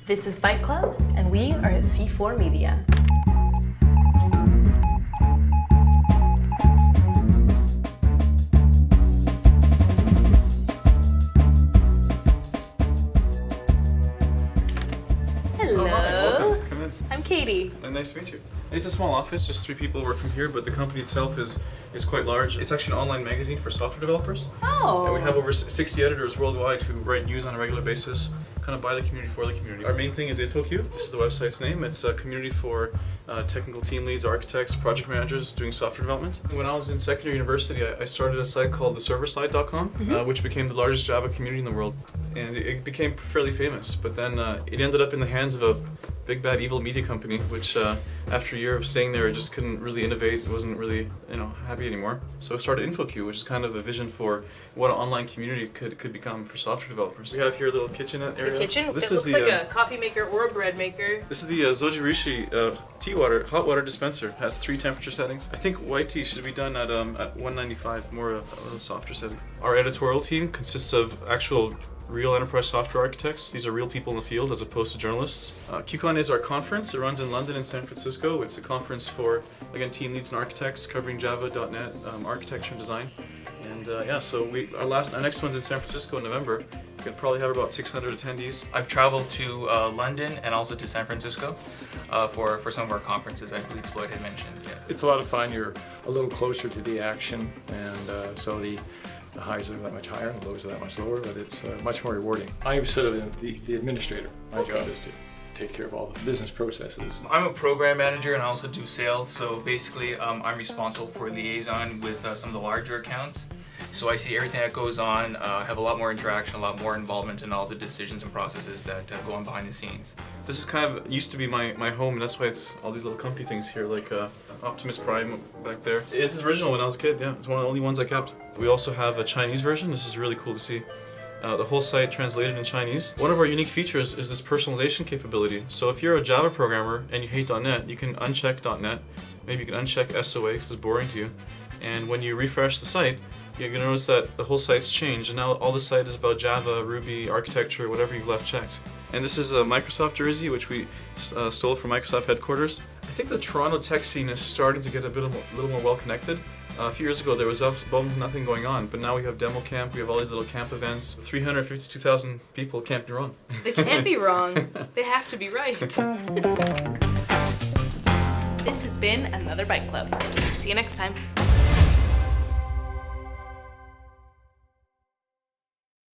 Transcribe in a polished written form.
This is Byte Club, and we are at C4Media. Hello. Oh, hi. Welcome. Come in. I'm Katie. Nice to meet you. It's a small office, just 3 people work from here, but the company itself is quite large. It's actually an online magazine for software developers. Oh. And we have over 60 editors worldwide who write news on a regular basis, kind of by the community, for the community. Our main thing is InfoQ. This is the website's name. It's a community for technical team leads, architects, project managers doing software development. When I was in secondary university, I started a site called theserverslide.com, which became the largest Java community in the world. And it became fairly famous, but then it ended up in the hands of a big bad evil media company, which after a year of staying there, it just couldn't really innovate. It wasn't really, happy anymore. So I started InfoQ, which is kind of a vision for what an online community could become for software developers. We have here a little kitchenette area. The kitchen? This it is looks like a coffee maker or a bread maker. This is the Zojirishi hot water dispenser. It has 3 temperature settings. I think white tea should be done at 195, more of a softer setting. Our editorial team consists of actual real enterprise software architects. These are real people in the field as opposed to journalists. QCon is our conference. It runs in London and San Francisco. It's a conference for, again, team leads and architects covering Java.NET architecture and design. And so our next one's in San Francisco in November. We can probably have about 600 attendees. I've traveled to London and also to San Francisco for some of our conferences. I believe Floyd had mentioned. Yeah. It's a lot of fun. You're a little closer to the action, and so the highs are that much higher and the lows are that much lower, but it's much more rewarding. I'm sort of the administrator. My job is to take care of all the business processes. I'm a program manager and I also do sales, so basically I'm responsible for liaison with some of the larger accounts. So I see everything that goes on, have a lot more interaction, a lot more involvement in all the decisions and processes that go on behind the scenes. This is kind of used to be my home, and that's why it's all these little comfy things here, like Optimus Prime back there. It's original when I was a kid, yeah. It's one of the only ones I kept. We also have a Chinese version. This is really cool to see. The whole site translated in Chinese. One of our unique features is this personalization capability. So if you're a Java programmer and you hate .NET, you can uncheck .NET. Maybe you can uncheck SOA because it's boring to you. And when you refresh the site, you're going to notice that the whole site's changed, and now all the site is about Java, Ruby, architecture, whatever you've left checked. And this is a Microsoft jersey, which we stole from Microsoft headquarters. I think the Toronto tech scene is starting to get a little more well-connected. A few years ago, there was about nothing going on, but now we have demo camp, we have all these little camp events. 352,000 people can't be wrong. They can't be wrong. They have to be right. This has been another Byte Club. See you next time.